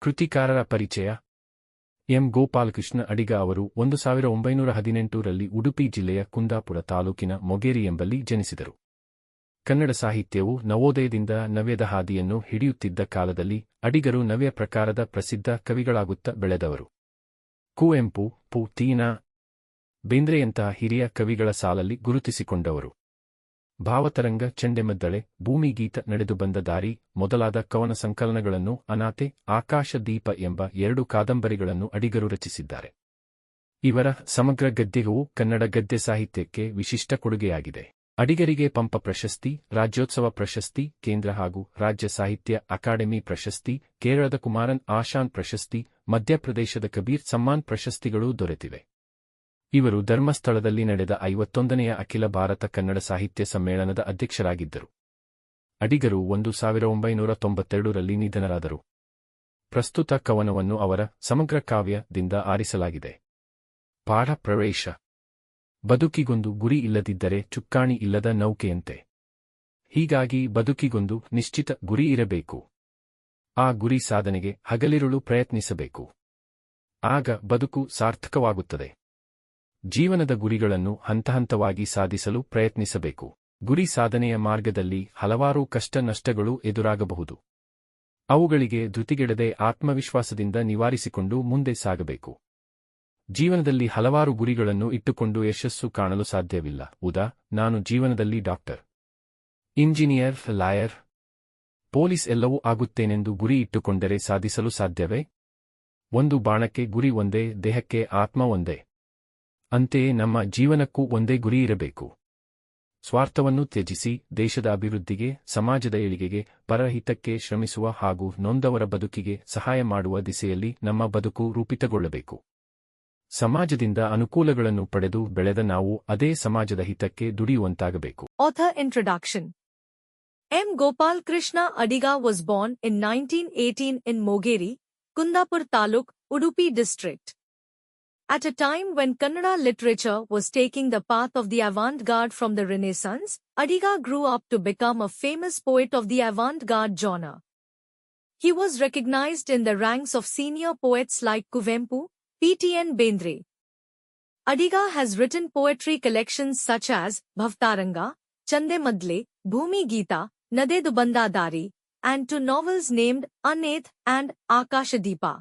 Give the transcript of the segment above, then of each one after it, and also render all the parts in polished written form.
ಕೃತಿಕಾರರ ಪರಿಚಯ. ಎಂ. ಗೋಪಾಲಕೃಷ್ಣ ಅಡಿಗ ಅವರು 1918ರಲ್ಲಿ ಉಡುಪಿ ಜಿಲ್ಲೆಯ ಕುಂದಾಪುರ ತಾಲೂಕಿನ ಮೊಗೇರಿ ಎಂಬಲ್ಲಿ ಜನಿಸಿದರು. ಕನ್ನಡ ಸಾಹಿತ್ಯವು ನವೋದಯದಿಂದ ನವ್ಯದ ಹಾದಿಯನ್ನು ಹಿಡಿಯುತ್ತಿದ್ದ ಕಾಲದಲ್ಲಿ ಅಡಿಗರು ನವ್ಯ ಪ್ರಕಾರದ ಪ್ರಸಿದ್ಧ ಕವಿಗಳಾಗುತ್ತಾ ಬೆಳೆದವರು. ಕುವೆಂಪು, ಪು. ತಿ. ನ. ಬೇಂದ್ರೆಯಂತಹ ಹಿರಿಯ ಕವಿಗಳ ಸಾಲಲ್ಲಿ ಗುರುತಿಸಿಕೊಂಡವರು. ಭಾವತರಂಗ, ಚಂಡೆಮದ್ದಳೆ, ಭೂಮಿಗೀತ, ನಡೆದು ಬಂದ ದಾರಿ ಮೊದಲಾದ ಕವನ ಸಂಕಲನಗಳನ್ನು, ಅನಾಥೆ, ಆಕಾಶ ದೀಪ ಎಂಬ 2 ಕಾದಂಬರಿಗಳನ್ನು ಅಡಿಗರು ರಚಿಸಿದ್ದಾರೆ. ಇವರ ಸಮಗ್ರ ಗದ್ಯವು ಕನ್ನಡ ಗದ್ಯ ಸಾಹಿತ್ಯಕ್ಕೆ ವಿಶಿಷ್ಟ ಕೊಡುಗೆಯಾಗಿದೆ. ಅಡಿಗರಿಗೆ ಪಂಪ ಪ್ರಶಸ್ತಿ, ರಾಜ್ಯೋತ್ಸವ ಪ್ರಶಸ್ತಿ, ಕೇಂದ್ರ ಹಾಗೂ ರಾಜ್ಯ ಸಾಹಿತ್ಯ ಅಕಾಡೆಮಿ ಪ್ರಶಸ್ತಿ, ಕೇರಳದ ಕುಮಾರನ್ ಆಶಾನ್ ಪ್ರಶಸ್ತಿ, ಮಧ್ಯಪ್ರದೇಶದ ಕಬೀರ್ ಸಮ್ಮಾನ್ ಪ್ರಶಸ್ತಿಗಳೂ ದೊರೆತಿವೆ. ಇವರು ಧರ್ಮಸ್ಥಳದಲ್ಲಿ ನಡೆದ 51ನೆಯ ಅಖಿಲ ಭಾರತ ಕನ್ನಡ ಸಾಹಿತ್ಯ ಸಮ್ಮೇಳನದ ಅಧ್ಯಕ್ಷರಾಗಿದ್ದರು. ಅಡಿಗರು 1992ರಲ್ಲಿ ನಿಧನರಾದರು. ಪ್ರಸ್ತುತ ಕವನವನ್ನು ಅವರ ಸಮಗ್ರ ಕಾವ್ಯದಿಂದ ಆರಿಸಲಾಗಿದೆ. ಪಾಠ ಪ್ರವೇಶ. ಬದುಕಿಗೊಂದು ಗುರಿ ಇಲ್ಲದಿದ್ದರೆ ಚುಕ್ಕಾಣಿ ಇಲ್ಲದ ನೌಕೆಯಂತೆ. ಹೀಗಾಗಿ ಬದುಕಿಗೊಂದು ನಿಶ್ಚಿತ ಗುರಿ ಇರಬೇಕು. ಆ ಗುರಿ ಸಾಧನೆಗೆ ಹಗಲಿರುಳು ಪ್ರಯತ್ನಿಸಬೇಕು. ಆಗ ಬದುಕು ಸಾರ್ಥಕವಾಗುತ್ತದೆ. ಜೀವನದ ಗುರಿಗಳನ್ನು ಹಂತಹಂತವಾಗಿ ಸಾಧಿಸಲು ಪ್ರಯತ್ನಿಸಬೇಕು. ಗುರಿ ಸಾಧನೆಯ ಮಾರ್ಗದಲ್ಲಿ ಹಲವಾರು ಕಷ್ಟ ನಷ್ಟಗಳು ಎದುರಾಗಬಹುದು. ಅವುಗಳಿಗೆ ಧೃತಿಗೆಡದೆ ಆತ್ಮವಿಶ್ವಾಸದಿಂದ ನಿವಾರಿಸಿಕೊಂಡು ಮುಂದೆ ಸಾಗಬೇಕು. ಜೀವನದಲ್ಲಿ ಹಲವಾರು ಗುರಿಗಳನ್ನು ಇಟ್ಟುಕೊಂಡು ಯಶಸ್ಸು ಕಾಣಲು ಸಾಧ್ಯವಿಲ್ಲ. ಉದಾ. ನಾನು ಜೀವನದಲ್ಲಿ ಡಾಕ್ಟರ್, ಇಂಜಿನಿಯರ್, ಲಾಯರ್, ಪೊಲೀಸ್ ಎಲ್ಲವೂ ಆಗುತ್ತೇನೆಂದು ಗುರಿ ಇಟ್ಟುಕೊಂಡರೆ ಸಾಧಿಸಲು ಸಾಧ್ಯವೇ? ಒಂದು ಬಾಣಕ್ಕೆ ಗುರಿ ಒಂದೇ, ದೇಹಕ್ಕೆ ಆತ್ಮ ಒಂದೇ. ಅಂತೆಯೇ ನಮ್ಮ ಜೀವನಕ್ಕೂ ಒಂದೇ ಗುರಿ ಇರಬೇಕು. ಸ್ವಾರ್ಥವನ್ನು ತ್ಯಜಿಸಿ ದೇಶದ ಅಭಿವೃದ್ಧಿಗೆ, ಸಮಾಜದ ಏಳಿಗೆಗೆ, ಪರಹಿತಕ್ಕೆ ಶ್ರಮಿಸುವ ಹಾಗೂ ನೊಂದವರ ಬದುಕಿಗೆ ಸಹಾಯ ಮಾಡುವ ದಿಸೆಯಲ್ಲಿ ನಮ್ಮ ಬದುಕು ರೂಪಿತಗೊಳ್ಳಬೇಕು. ಸಮಾಜದಿಂದ ಅನುಕೂಲಗಳನ್ನು ಪಡೆದು ಬೆಳೆದ ನಾವು ಅದೇ ಸಮಾಜದ ಹಿತಕ್ಕೆ ದುಡಿಯುವಂತಾಗಬೇಕು. Author Introduction. M. Gopal Krishna Adiga was born in 1918 in Mogeri, Kundapur Taluk, Udupi district. At a time when Kannada literature was taking the path of the avant-garde from the Renaissance, Adiga grew up to become a famous poet of the avant-garde genre. He was recognized in the ranks of senior poets like Kuvempu, P.T.N. Bendre. Adiga has written poetry collections such as Bhavtaranga, Chandemadle, Bhumi Geeta, Nadedu Banda Dari, and 2 novels named Anath and Akashadeepa.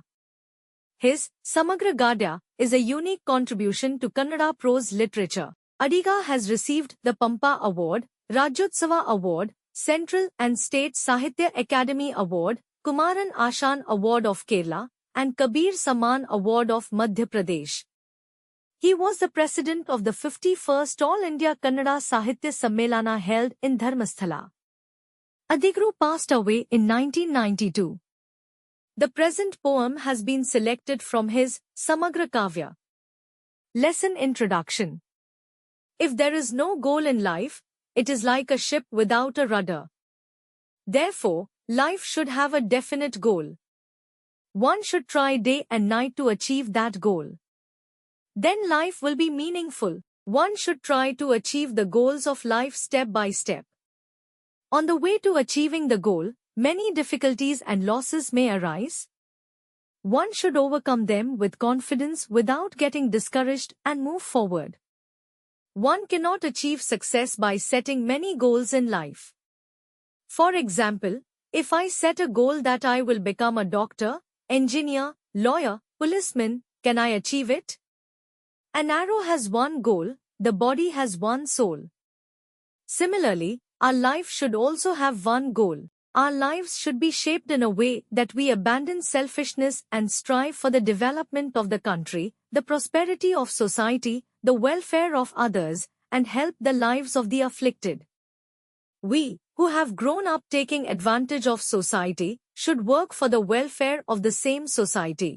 His Samagra Gadya is a unique contribution to Kannada prose literature. Adiga has received the Pampa Award, Rajyotsava Award, Central and State Sahitya Academy Award, Kumaran Ashan Award of Kerala, and Kabir Samman Award of Madhya Pradesh. He was the president of the 51st All India Kannada Sahitya Sammelana held in Dharmasthala. Adigru passed away in 1992. The present poem has been selected from his Samagra Kavya. Lesson Introduction. If there is no goal in life, it is like a ship without a rudder. Therefore, life should have a definite goal. One should try day and night to achieve that goal. Then life will be meaningful. One should try to achieve the goals of life step by step. On the way to achieving the goal, many difficulties and losses may arise. One should overcome them with confidence without getting discouraged and move forward. One cannot achieve success by setting many goals in life. For example, if I set a goal that I will become a doctor, engineer, lawyer, policeman, can I achieve it? An arrow has one goal, the body has one soul. Similarly, our life should also have one goal. Our lives should be shaped in a way that we abandon selfishness and strive for the development of the country, the prosperity of society, the welfare of others, and help the lives of the afflicted. We, who have grown up taking advantage of society, should work for the welfare of the same society.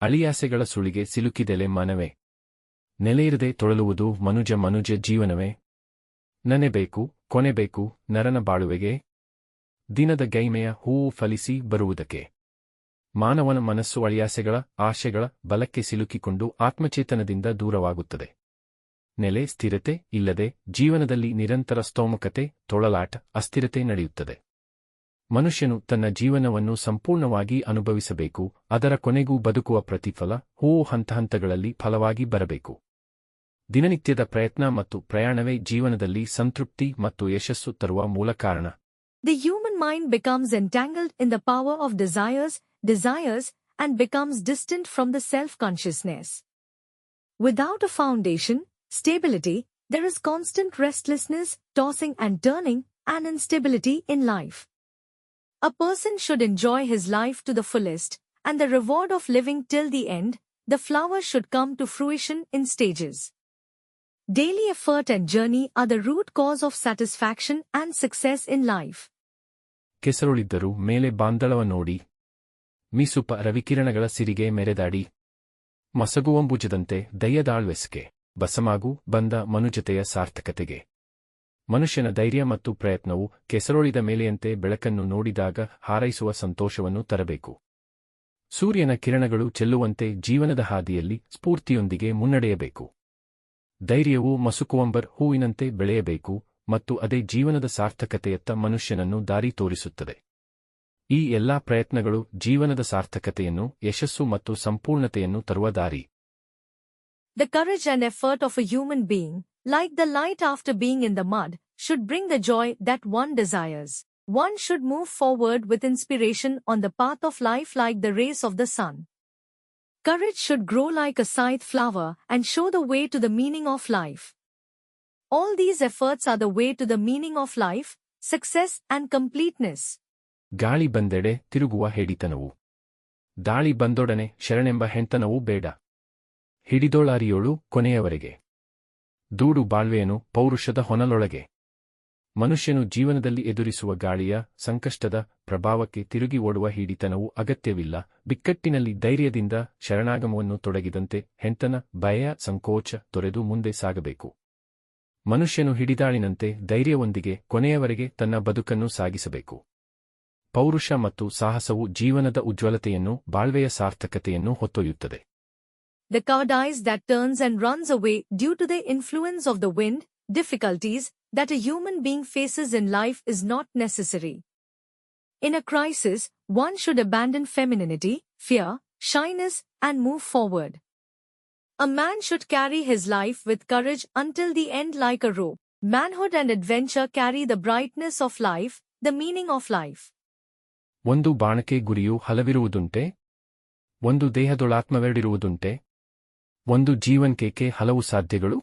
ಅಳಿಯಾಸೆಗಳ ಸುಳಿಗೆ ಸಿಲುಕಿದೆಲೆ ಮನವೇ. ನೆಲೆಯಿರದೆ ತೊಳಲುವುದು ಮನುಜ ಜೀವನವೇ. ನನೆಬೇಕು, ಕೊನೆಬೇಕು, ನರನ ಬಾಳುವೆಗೆ. ದಿನದ ಗೈಮೆಯ ಹೂವು ಫಲಿಸಿ ಬರುವುದಕ್ಕೆ. ಮಾನವನ ಮನಸ್ಸು ಅಳಿಯಾಸೆಗಳ ಆಶೆಗಳ ಬಲಕ್ಕೆ ಸಿಲುಕಿಕೊಂಡು ಆತ್ಮಚೇತನದಿಂದ ದೂರವಾಗುತ್ತದೆ. ನೆಲೆ ಸ್ಥಿರತೆ ಇಲ್ಲದೆ ಜೀವನದಲ್ಲಿ ನಿರಂತರ ಸ್ತೋಮಕತೆ, ತೊಳಲಾಟ, ಅಸ್ಥಿರತೆ ನಡೆಯುತ್ತದೆ. ಮನುಷ್ಯನು ತನ್ನ ಜೀವನವನ್ನು ಸಂಪೂರ್ಣವಾಗಿ ಅನುಭವಿಸಬೇಕು, ಅದರ ಕೊನೆಗೂ ಬದುಕುವ ಪ್ರತಿಫಲ ಹಂತಹಂತಗಳಲ್ಲಿ ಫಲವಾಗಿ ಬರಬೇಕು. ದಿನನಿತ್ಯದ ಪ್ರಯತ್ನ ಮತ್ತು ಪ್ರಯಾಣವೇ ಜೀವನದಲ್ಲಿ ಸಂತೃಪ್ತಿ ಮತ್ತು ಯಶಸ್ಸು ತರುವ ಮೂಲ ಕಾರಣ. The human mind becomes entangled in the power of desires, and becomes distant from the self-consciousness. Without a foundation, stability, there is constant restlessness, tossing and turning, and instability in life. A person should enjoy his life to the fullest, and the reward of living till the end, the flower should come to fruition in stages. Daily effort and journey are the root cause of satisfaction and success in life. ಕೆಸರುಳಿದ್ದರೂ ಮೇಲೆ ಬಾಂದಳವ ನೋಡಿ, ಮೀಸುಪ ರವಿಕಿರಣಗಳ ಸಿರಿಗೆ ಮೆರೆದಾಡಿ, ಮಸಗುವಂಬುಜದಂತೆ ದಯ್ಯದಾಳ್ವೆಸ್ಕೆ, ಬಸಮಾಗೂ ಬಂದ ಮನುಜತೆಯ ಸಾರ್ಥಕತೆಗೆ. ಮನುಷ್ಯನ ಧೈರ್ಯ ಮತ್ತು ಪ್ರಯತ್ನವು ಕೆಸರೊಳಿದ ಮೇಲೆಯಂತೆ ಬೆಳಕನ್ನು ನೋಡಿದಾಗ ಹಾರೈಸುವ ಸಂತೋಷವನ್ನು ತರಬೇಕು. ಸೂರ್ಯನ ಕಿರಣಗಳು ಚೆಲ್ಲುವಂತೆ ಜೀವನದ ಹಾದಿಯಲ್ಲಿ ಸ್ಫೂರ್ತಿಯೊಂದಿಗೆ ಮುನ್ನಡೆಯಬೇಕು. ಧೈರ್ಯವು ಮಸುಕುವಂಬರ್ ಹೂವಿನಂತೆ ಬೆಳೆಯಬೇಕು ಮತ್ತು ಅದೇ ಜೀವನದ ಸಾರ್ಥಕತೆಯತ್ತ ಮನುಷ್ಯನನ್ನು ದಾರಿ ತೋರಿಸುತ್ತದೆ. ಈ ಎಲ್ಲಾ ಪ್ರಯತ್ನಗಳು ಜೀವನದ ಸಾರ್ಥಕತೆಯನ್ನು, ಯಶಸ್ಸು ಮತ್ತು ಸಂಪೂರ್ಣತೆಯನ್ನು ತರುವ ದಾರಿ. The courage and effort of a human being, like the light after being in the mud, should bring the joy that one desires. One should move forward with inspiration on the path of life like the rays of the sun. Courage should grow like a scythe flower and show the way to the meaning of life. All these efforts are the way to the meaning of life, success and completeness. ಗಾಳಿ ಬಂದೆಡೆ ತಿರುಗುವ ಹೆಡಿತನವು. ದಾಳಿ ಬಂದೊಡನೆ ಶರಣೆಂಬ ಹೆಂತನವೂ ಬೇಡ. ಹಿಡಿದೋಳಾರಿಯೋಳು ಕೊನೆಯವರೆಗೆ. ದೂಡು ಬಾಳ್ವೆಯನು ಪೌರುಷದ ಹೊನಲೊಳಗೆ. ಮನುಷ್ಯನು ಜೀವನದಲ್ಲಿ ಎದುರಿಸುವ ಗಾಳಿಯ, ಸಂಕಷ್ಟದ ಪ್ರಭಾವಕ್ಕೆ ತಿರುಗಿ ಓಡುವ ಹಿಡಿತನವು ಅಗತ್ಯವಿಲ್ಲ. ಬಿಕ್ಕಟ್ಟಿನಲ್ಲಿ ಧೈರ್ಯದಿಂದ ಶರಣಾಗಮವನ್ನು ತೊಡಗಿದಂತೆ ಹೆಂತನ, ಭಯ, ಸಂಕೋಚ ತೊರೆದು ಮುಂದೆ ಸಾಗಬೇಕು. ಮನುಷ್ಯನು ಹಿಡಿದಾಳಿನಂತೆ ಧೈರ್ಯವೊಂದಿಗೆ ಕೊನೆಯವರೆಗೆ ತನ್ನ ಬದುಕನ್ನು ಸಾಗಿಸಬೇಕು. ಪೌರುಷ ಮತ್ತು ಸಾಹಸವು ಜೀವನದ ಉಜ್ವಲತೆಯನ್ನು, ಬಾಳ್ವೆಯ ಸಾರ್ಥಕತೆಯನ್ನು ಹೊತ್ತೊಯ್ಯುತ್ತದೆ. The cowardice that turns and runs away due to the influence of the wind, difficulties that a human being faces in life is not necessary. In a crisis, one should abandon femininity, fear, shyness, and move forward. A man should carry his life with courage until the end like a rope. Manhood and adventure carry the brightness of life, the meaning of life. ಒಂದು ಬಾಣಕ್ಕೆ ಗುರಿಯು ಹಲವಿರುವುದುಂಟೆ? ಒಂದು ದೇಹದೊಳಾತ್ಮವೆರಡಿರುವುದುಂಟೆ? ಒಂದು ಜೀವನ್ಕೇಕೆ ಹಲವು ಸಾಧ್ಯಗಳು?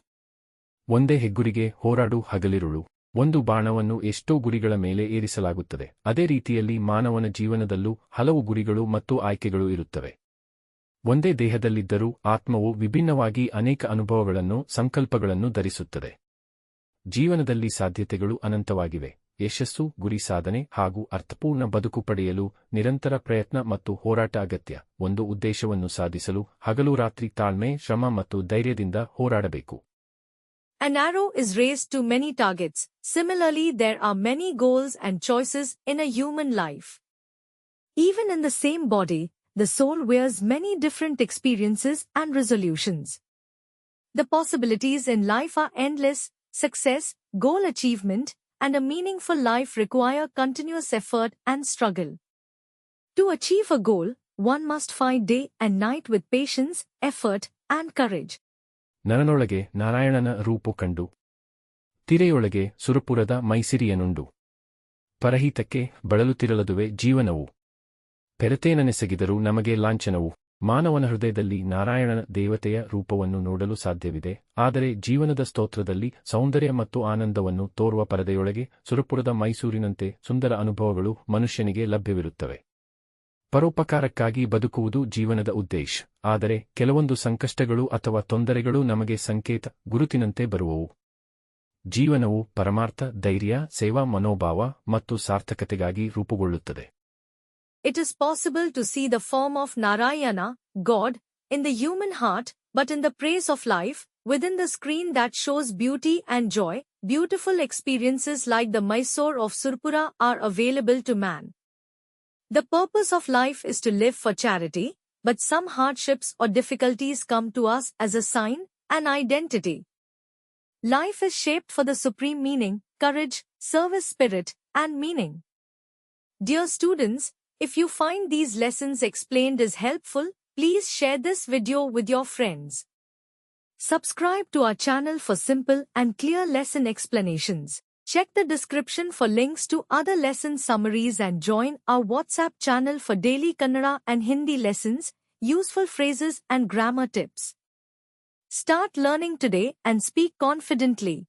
ಒಂದೇ ಹೆಗ್ಗುರಿಗೆ ಹೋರಾಡು ಹಗಲಿರುಳು. ಒಂದು ಬಾಣವನ್ನು ಎಷ್ಟೋ ಗುರಿಗಳ ಮೇಲೆ ಏರಿಸಲಾಗುತ್ತದೆ. ಅದೇ ರೀತಿಯಲ್ಲಿ ಮಾನವನ ಜೀವನದಲ್ಲೂ ಹಲವು ಗುರಿಗಳು ಮತ್ತು ಆಯ್ಕೆಗಳು ಇರುತ್ತವೆ. ಒಂದೇ ದೇಹದಲ್ಲಿದ್ದರೂ ಆತ್ಮವು ವಿಭಿನ್ನವಾಗಿ ಅನೇಕ ಅನುಭವಗಳನ್ನು, ಸಂಕಲ್ಪಗಳನ್ನು ಧರಿಸುತ್ತದೆ. ಜೀವನದಲ್ಲಿ ಸಾಧ್ಯತೆಗಳು ಅನಂತವಾಗಿವೆ. ಯಶಸ್ಸು, ಗುರಿ ಸಾಧನೆ ಹಾಗೂ ಅರ್ಥಪೂರ್ಣ ಬದುಕು ಪಡೆಯಲು ನಿರಂತರ ಪ್ರಯತ್ನ ಮತ್ತು ಹೋರಾಟ ಅಗತ್ಯ. ಒಂದು ಉದ್ದೇಶವನ್ನು ಸಾಧಿಸಲು ಹಗಲು ರಾತ್ರಿ ತಾಳ್ಮೆ, ಶ್ರಮ ಮತ್ತು ಧೈರ್ಯದಿಂದ ಹೋರಾಡಬೇಕು. An arrow is raised to many targets. Similarly, there are many goals and choices in a human life. Even in the same body, the soul wears many different experiences and resolutions. The possibilities in life are endless. Success, goal achievement, and a meaningful life require continuous effort and struggle. To achieve a goal, one must fight day and night with patience, effort, and courage. ನರನೊಳಗೆ ನಾರಾಯಣನ ರೂಪು ಕಂಡು, ತಿರೆಯೊಳಗೆ ಸುರಪುರದ ಮೈಸಿರಿಯನುಂಡು. ಪರಹಿತಕ್ಕೆ ಬಳಲುತ್ತಿರಲದುವೆ ಜೀವನವು. ಪೆರತೇನನೆಸಗಿದರೂ ನಮಗೆ ಲಾಂಛನವು. ಮಾನವನ ಹೃದಯದಲ್ಲಿ ನಾರಾಯಣನ ದೇವತೆಯ ರೂಪವನ್ನು ನೋಡಲು ಸಾಧ್ಯವಿದೆ. ಆದರೆ ಜೀವನದ ಸ್ತೋತ್ರದಲ್ಲಿ ಸೌಂದರ್ಯ ಮತ್ತು ಆನಂದವನ್ನು ತೋರುವ ಪರದೆಯೊಳಗೆ ಸುರಪುರದ ಮೈಸೂರಿನಂತೆ ಸುಂದರ ಅನುಭವಗಳು ಮನುಷ್ಯನಿಗೆ ಲಭ್ಯವಿರುತ್ತವೆ. ಪರೋಪಕಾರಕ್ಕಾಗಿ ಬದುಕುವುದು ಜೀವನದ ಉದ್ದೇಶ. ಆದರೆ ಕೆಲವೊಂದು ಸಂಕಷ್ಟಗಳು ಅಥವಾ ತೊಂದರೆಗಳು ನಮಗೆ ಸಂಕೇತ, ಗುರುತಿನಂತೆ ಬರುವವು. ಜೀವನವು ಪರಮಾರ್ಥ, ಧೈರ್ಯ, ಸೇವಾ ಮನೋಭಾವ ಮತ್ತು ಸಾರ್ಥಕತೆಗಾಗಿ ರೂಪುಗೊಳ್ಳುತ್ತದೆ. It is possible to see the form of Narayana, God, in the human heart, but in the praise of life, within the screen that shows beauty and joy, beautiful experiences like the Mysore of Surpura are available to man. The purpose of life is to live for charity, but some hardships or difficulties come to us as a sign, an identity. Life is shaped for the supreme meaning, courage, service spirit, and meaning. Dear students, if you find these lessons explained is helpful, please share this video with your friends. Subscribe to our channel for simple and clear lesson explanations. Check the description for links to other lesson summaries and join our WhatsApp channel for daily Kannada and Hindi lessons, useful phrases and grammar tips. Start learning today and speak confidently.